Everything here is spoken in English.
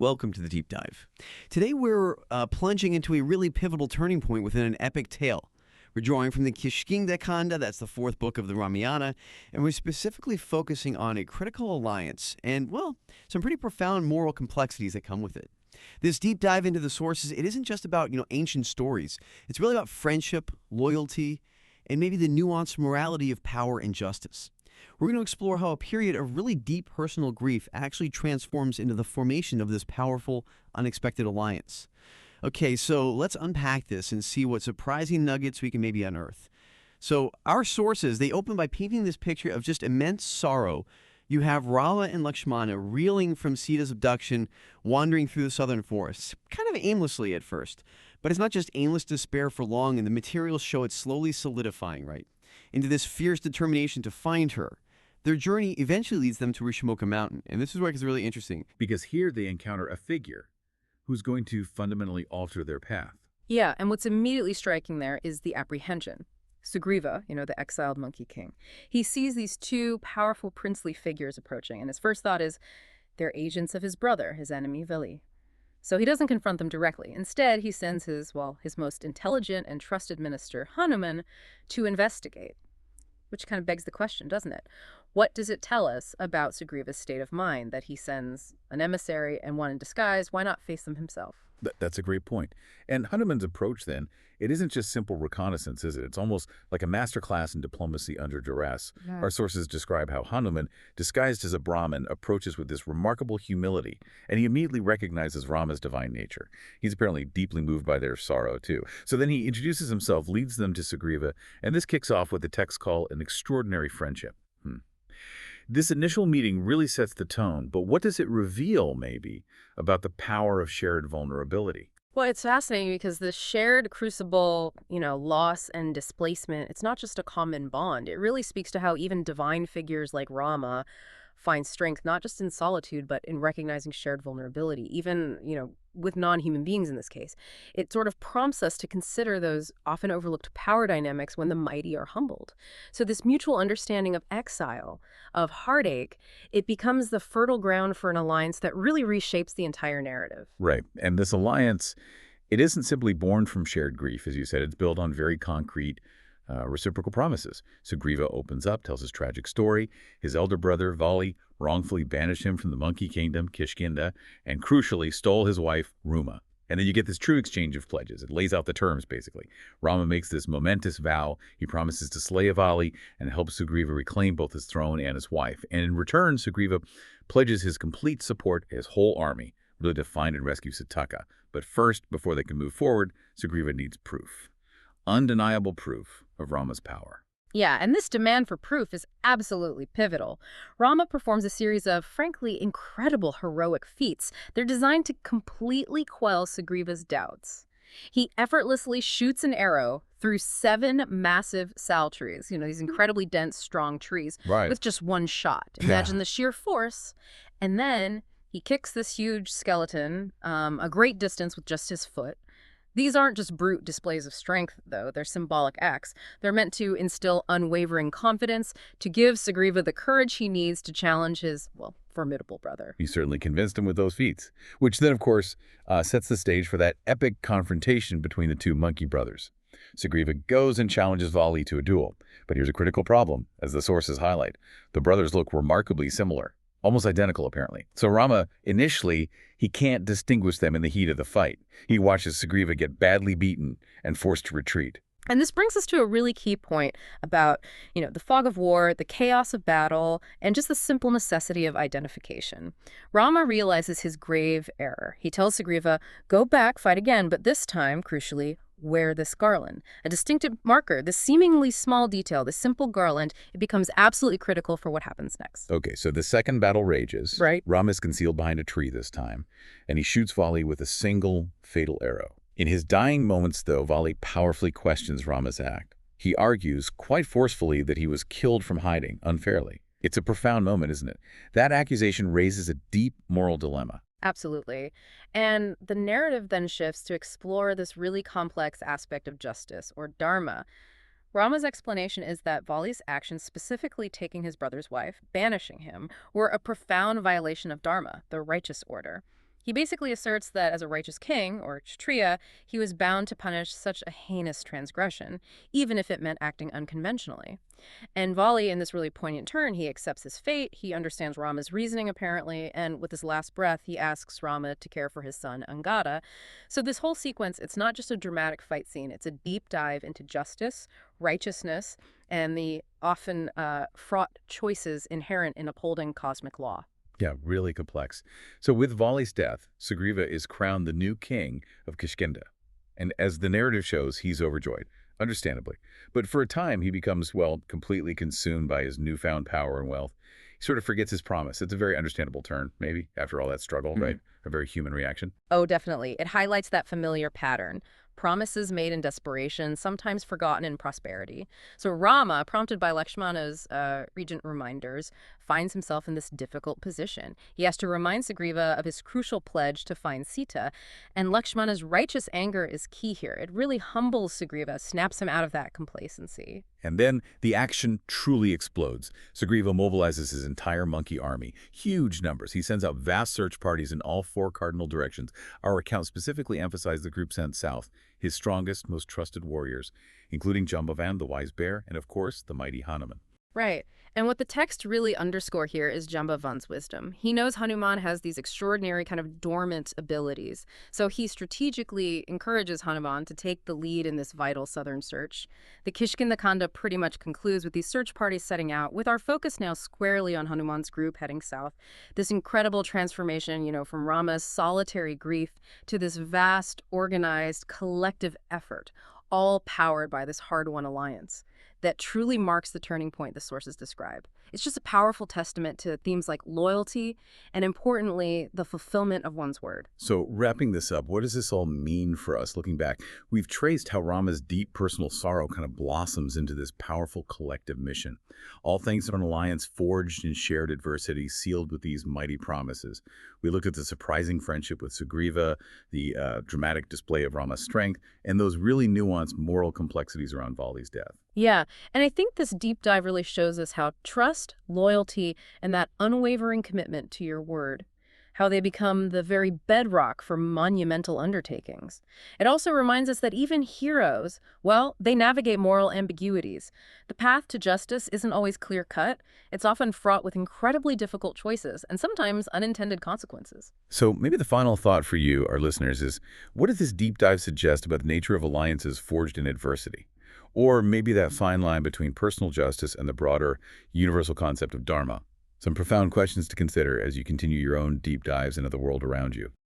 Welcome to the Deep Dive. Today we're plunging into a really pivotal turning point within an epic tale. We're drawing from the Kishkindha Kanda, that's the fourth book of the Ramayana, and we're specifically focusing on a critical alliance and, well, some pretty profound moral complexities that come with it. This deep dive into the sources, it isn't just about, ancient stories. It's really about friendship, loyalty, and maybe the nuanced morality of power and justice. We're going to explore how a period of really deep personal grief actually transforms into the formation of this powerful, unexpected alliance. Okay, so let's unpack this and see what surprising nuggets we can maybe unearth. So our sources, they open by painting this picture of just immense sorrow. You have Rama and Lakshmana reeling from Sita's abduction, wandering through the southern forests, kind of aimlessly at first. But it's not just aimless despair for long, and the materials show it slowly solidifying, right, into this fierce determination to find her. Their journey eventually leads them to Rishimoka Mountain, and this is where it gets really interesting. Because here they encounter a figure who's going to fundamentally alter their path. Yeah, and what's immediately striking there is the apprehension. Sugriva, the exiled monkey king, he sees these two powerful princely figures approaching, and his first thought is they're agents of his brother, his enemy Vili. So he doesn't confront them directly. Instead, he sends his most intelligent and trusted minister, Hanuman, to investigate. Which kind of begs the question, doesn't it? What does it tell us about Sugriva's state of mind that he sends an emissary and one in disguise? Why not face them himself? That's a great point. And Hanuman's approach, then, it isn't just simple reconnaissance, is it? It's almost like a masterclass in diplomacy under duress. Yeah. Our sources describe how Hanuman, disguised as a Brahmin, approaches with this remarkable humility, and he immediately recognizes Rama's divine nature. He's apparently deeply moved by their sorrow, too. So then he introduces himself, leads them to Sugriva, and this kicks off what the texts call an extraordinary friendship. This initial meeting really sets the tone, but what does it reveal, maybe, about the power of shared vulnerability? Well, it's fascinating because the shared crucible, loss and displacement, it's not just a common bond. It really speaks to how even divine figures like Rama find strength, not just in solitude, but in recognizing shared vulnerability, even, with non-human beings in this case. It sort of prompts us to consider those often overlooked power dynamics when the mighty are humbled. So this mutual understanding of exile, of heartache, it becomes the fertile ground for an alliance that really reshapes the entire narrative. Right. And this alliance, it isn't simply born from shared grief, as you said. It's built on very concrete reciprocal promises. Sugriva opens up, tells his tragic story. His elder brother, Vali, wrongfully banished him from the monkey kingdom, Kishkindha, and crucially stole his wife, Ruma. And then you get this true exchange of pledges. It lays out the terms, basically. Rama makes this momentous vow. He promises to slay Vali and help Sugriva reclaim both his throne and his wife. And in return, Sugriva pledges his complete support, his whole army, really to find and rescue Sataka. But first, before they can move forward, Sugriva needs proof. Undeniable proof of Rama's power. Yeah, and this demand for proof is absolutely pivotal. Rama performs a series of, frankly, incredible heroic feats. They're designed to completely quell Sugriva's doubts. He effortlessly shoots an arrow through 7 massive sal trees, these incredibly dense, strong trees, Right. with just one shot. Imagine the sheer force. And then he kicks this huge skeleton a great distance with just his foot. These aren't just brute displays of strength, though. They're symbolic acts. They're meant to instill unwavering confidence, to give Sugriva the courage he needs to challenge his, formidable brother. He certainly convinced him with those feats, which then, of course, sets the stage for that epic confrontation between the two monkey brothers. Sugriva goes and challenges Vali to a duel. But here's a critical problem, as the sources highlight. The brothers look remarkably similar. Almost identical, apparently. So Rama, initially, he can't distinguish them in the heat of the fight. He watches Sugriva get badly beaten and forced to retreat. And this brings us to a really key point about, the fog of war, the chaos of battle, and just the simple necessity of identification. Rama realizes his grave error. He tells Sugriva, go back, fight again, but this time, crucially, wear this garland. A distinctive marker, this seemingly small detail, this simple garland, it becomes absolutely critical for what happens next. Okay, so the second battle rages. Right. Rama is concealed behind a tree this time, and he shoots Vali with a single fatal arrow. In his dying moments, though, Vali powerfully questions Rama's act. He argues quite forcefully that he was killed from hiding, unfairly. It's a profound moment, isn't it? That accusation raises a deep moral dilemma. Absolutely. And the narrative then shifts to explore this really complex aspect of justice, or dharma. Rama's explanation is that Vali's actions, specifically taking his brother's wife, banishing him, were a profound violation of dharma, the righteous order. He basically asserts that as a righteous king, or kshatriya, he was bound to punish such a heinous transgression, even if it meant acting unconventionally. And Vali, in this really poignant turn, he accepts his fate, he understands Rama's reasoning apparently, and with his last breath, he asks Rama to care for his son Angada. So this whole sequence, it's not just a dramatic fight scene, it's a deep dive into justice, righteousness, and the often fraught choices inherent in upholding cosmic law. Yeah, really complex. So with Vali's death, Sugriva is crowned the new king of Kishkindha. And as the narrative shows, he's overjoyed, understandably. But for a time, he becomes, well, completely consumed by his newfound power and wealth. He sort of forgets his promise. It's a very understandable turn, maybe, after all that struggle, right? A very human reaction. Oh, definitely. It highlights that familiar pattern. Promises made in desperation, sometimes forgotten in prosperity. So Rama, prompted by Lakshmana's regent reminders, finds himself in this difficult position. He has to remind Sugriva of his crucial pledge to find Sita, and Lakshmana's righteous anger is key here. It really humbles Sugriva, snaps him out of that complacency. And then the action truly explodes. Sugriva mobilizes his entire monkey army, huge numbers. He sends out vast search parties in all 4 cardinal directions. Our account specifically emphasized the group sent south, his strongest, most trusted warriors, including Jambavan, the wise bear, and of course, the mighty Hanuman. Right. And what the text really underscore here is Jambavan's wisdom. He knows Hanuman has these extraordinary kind of dormant abilities. So he strategically encourages Hanuman to take the lead in this vital southern search. The Kishkindha Kanda pretty much concludes with these search parties setting out, with our focus now squarely on Hanuman's group heading south. This incredible transformation, from Rama's solitary grief to this vast, organized, collective effort, all powered by this hard-won alliance that truly marks the turning point the sources describe. It's just a powerful testament to themes like loyalty and, importantly, the fulfillment of one's word. So wrapping this up, what does this all mean for us looking back? We've traced how Rama's deep personal sorrow kind of blossoms into this powerful collective mission. All thanks to an alliance forged in shared adversity, sealed with these mighty promises. We looked at the surprising friendship with Sugriva, the dramatic display of Rama's strength, and those really nuanced moral complexities around Vali's death. Yeah, and I think this deep dive really shows us how trust, loyalty, and that unwavering commitment to your word, how they become the very bedrock for monumental undertakings. It also reminds us that even heroes, well, they navigate moral ambiguities. The path to justice isn't always clear-cut. It's often fraught with incredibly difficult choices and sometimes unintended consequences. So maybe the final thought for you, our listeners, is what does this deep dive suggest about the nature of alliances forged in adversity? Or maybe that fine line between personal justice and the broader universal concept of dharma. Some profound questions to consider as you continue your own deep dives into the world around you.